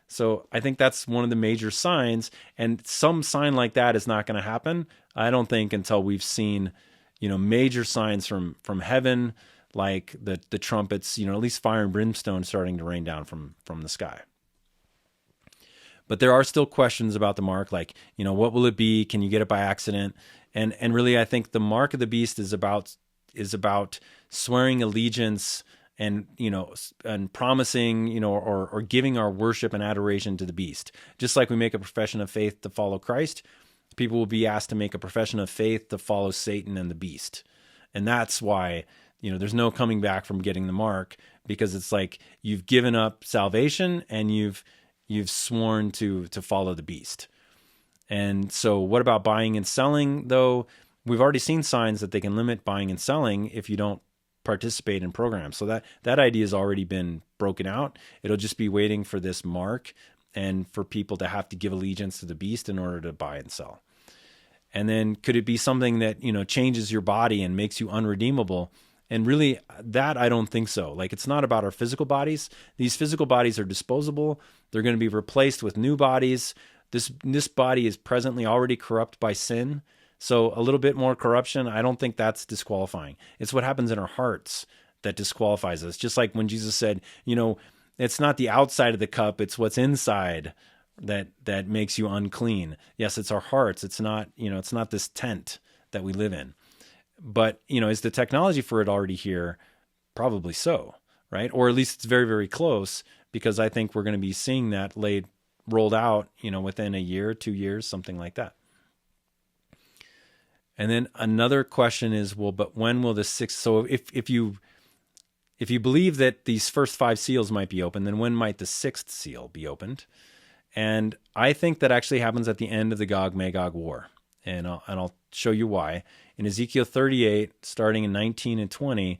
So I think that's one of the major signs, and some sign like that is not going to happen, I don't think, until we've seen, major signs from heaven, like the trumpets, at least fire and brimstone starting to rain down from the sky. But there are still questions about the mark, like, what will it be? Can you get it by accident? And really, I think the mark of the beast is about swearing allegiance and promising, or giving our worship and adoration to the beast. Just like we make a profession of faith to follow Christ, people will be asked to make a profession of faith to follow Satan and the beast. And that's why, there's no coming back from getting the mark, because it's like you've given up salvation and you've sworn to follow the beast. And so what about buying and selling, though? We've already seen signs that they can limit buying and selling if you don't participate in programs. So that idea has already been broken out. It'll just be waiting for this mark and for people to have to give allegiance to the beast in order to buy and sell. And then could it be something that, changes your body and makes you unredeemable? And really, that I don't think so. Like, it's not about our physical bodies. These physical bodies are disposable. They're going to be replaced with new bodies. This body is presently already corrupt by sin. So a little bit more corruption, I don't think that's disqualifying. It's what happens in our hearts that disqualifies us. Just like when Jesus said, it's not the outside of the cup, it's what's inside that makes you unclean. Yes, it's our hearts. It's not, it's not this tent that we live in. But, is the technology for it already here? Probably so, right? Or at least it's very, very close, because I think we're going to be seeing that rolled out, within a year, 2 years, something like that. And then another question is, well, but when will the 6th? So if you believe that these first 5 seals might be open, then when might the 6th seal be opened? And I think that actually happens at the end of the Gog-Magog War. And I'll show you why. In Ezekiel 38, starting in 19 and 20,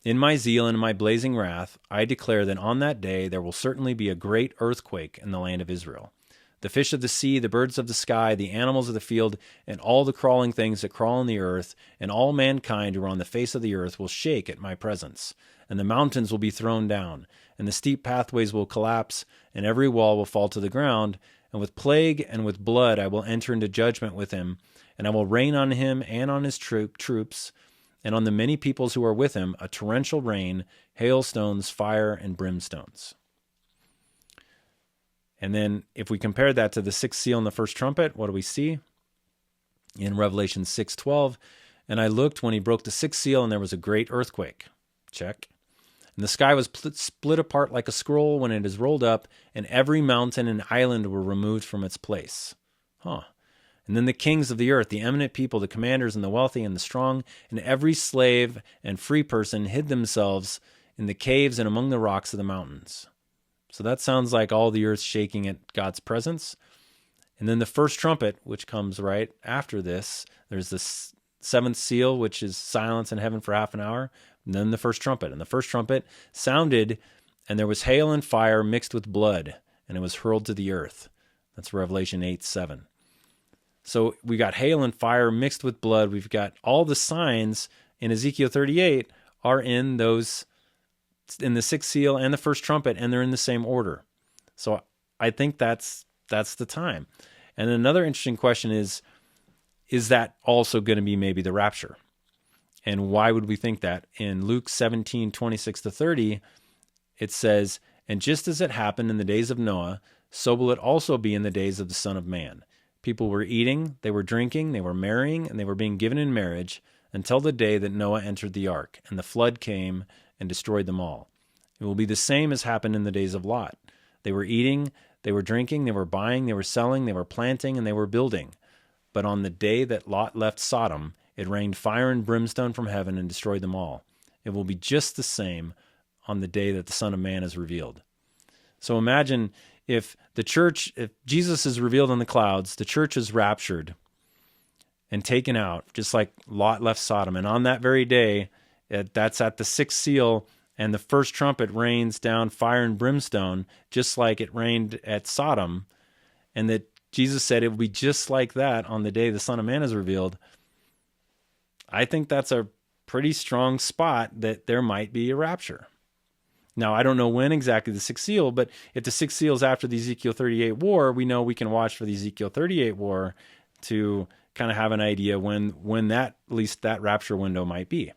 "In my zeal and in my blazing wrath, I declare that on that day there will certainly be a great earthquake in the land of Israel. The fish of the sea, the birds of the sky, the animals of the field, and all the crawling things that crawl on the earth, and all mankind who are on the face of the earth will shake at my presence. And the mountains will be thrown down, and the steep pathways will collapse, and every wall will fall to the ground. And with plague and with blood I will enter into judgment with him, and I will rain on him and on his troops, and on the many peoples who are with him, a torrential rain, hailstones, fire, and brimstones." And then if we compare that to the 6th seal and the first trumpet, what do we see? In Revelation 6:12, "And I looked when he broke the 6th seal, and there was a great earthquake." Check. "And the sky was split apart like a scroll when it is rolled up, and every mountain and island were removed from its place." "And then the kings of the earth, the eminent people, the commanders and the wealthy and the strong, and every slave and free person hid themselves in the caves and among the rocks of the mountains." So that sounds like all the earth shaking at God's presence. And then the first trumpet, which comes right after this, there's this 7th seal, which is silence in heaven for half an hour, and then the first trumpet. And the first trumpet sounded, and there was hail and fire mixed with blood, and it was hurled to the earth. That's Revelation 8:7. So we got hail and fire mixed with blood. We've got all the signs in Ezekiel 38 are in the 6th seal and the first trumpet, and they're in the same order. So I think that's the time. And another interesting question is that also going to be maybe the rapture? And why would we think that? In Luke 17:26-30, it says, "And just as it happened in the days of Noah, so will it also be in the days of the Son of Man. People were eating, they were drinking, they were marrying, and they were being given in marriage until the day that Noah entered the ark, and the flood came and destroyed them all. It will be the same as happened in the days of Lot. They were eating, they were drinking, they were buying, they were selling, they were planting, and they were building. But on the day that Lot left Sodom, it rained fire and brimstone from heaven and destroyed them all. It will be just the same on the day that the Son of Man is revealed." So imagine if Jesus is revealed in the clouds, the church is raptured and taken out, just like Lot left Sodom. And on that very day, that's at the sixth seal, and the first trumpet rains down fire and brimstone, just like it rained at Sodom. And that Jesus said it will be just like that on the day the Son of Man is revealed. I think that's a pretty strong spot that there might be a rapture. Now, I don't know when exactly the sixth seal, but if the sixth seal is after the Ezekiel 38 war, we know we can watch for the Ezekiel 38 war to kind of have an idea when that, at least that rapture window might be.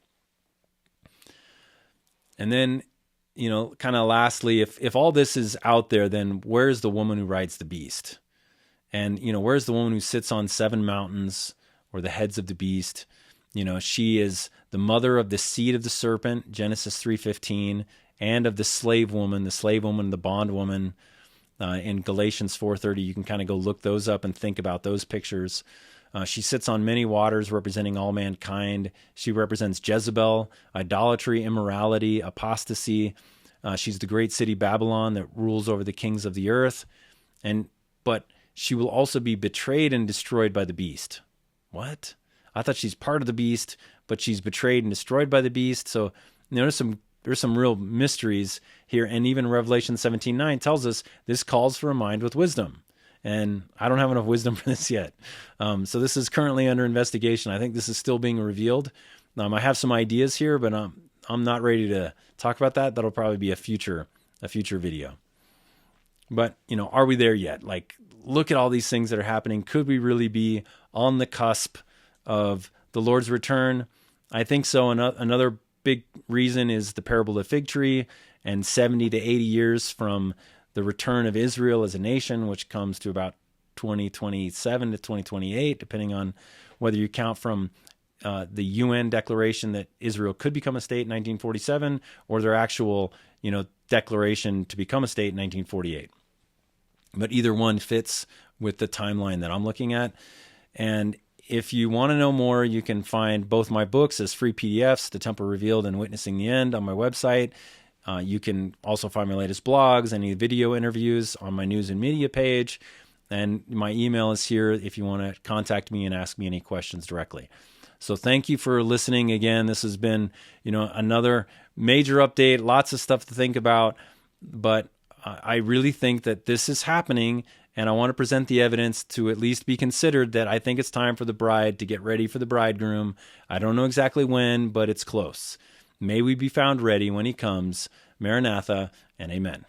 And then, kind of lastly, if all this is out there, then where's the woman who rides the beast? And, where's the woman who sits on 7 mountains, or the heads of the beast? She is the mother of the seed of the serpent, Genesis 3:15, and of the slave woman, the bondwoman, in Galatians 4:30. You can kind of go look those up and think about those pictures. She sits on many waters, representing all mankind. She represents Jezebel, idolatry, immorality, apostasy. She's the great city Babylon that rules over the kings of the earth. But she will also be betrayed and destroyed by the beast. What? I thought she's part of the beast, but she's betrayed and destroyed by the beast. So there's some real mysteries here. And even Revelation 17:9 tells us this calls for a mind with wisdom. And I don't have enough wisdom for this yet. So this is currently under investigation. I think this is still being revealed. I have some ideas here, but I'm not ready to talk about that. That'll probably be a future video. But, are we there yet? Like, look at all these things that are happening. Could we really be on the cusp of the Lord's return? I think so. Another big reason is the parable of the fig tree and 70 to 80 years from the return of Israel as a nation, which comes to about 2027 to 2028, depending on whether you count from the UN declaration that Israel could become a state in 1947 or their actual, declaration to become a state in 1948. But either one fits with the timeline that I'm looking at. And if you want to know more, you can find both my books as free PDFs, The Temple Revealed and Witnessing the End, on my website. You can also find my latest blogs, any video interviews on my news and media page. And my email is here if you want to contact me and ask me any questions directly. So thank you for listening again. This has been, another major update, lots of stuff to think about. But I really think that this is happening, and I want to present the evidence to at least be considered that I think it's time for the bride to get ready for the bridegroom. I don't know exactly when, but it's close. May we be found ready when he comes. Maranatha, and amen.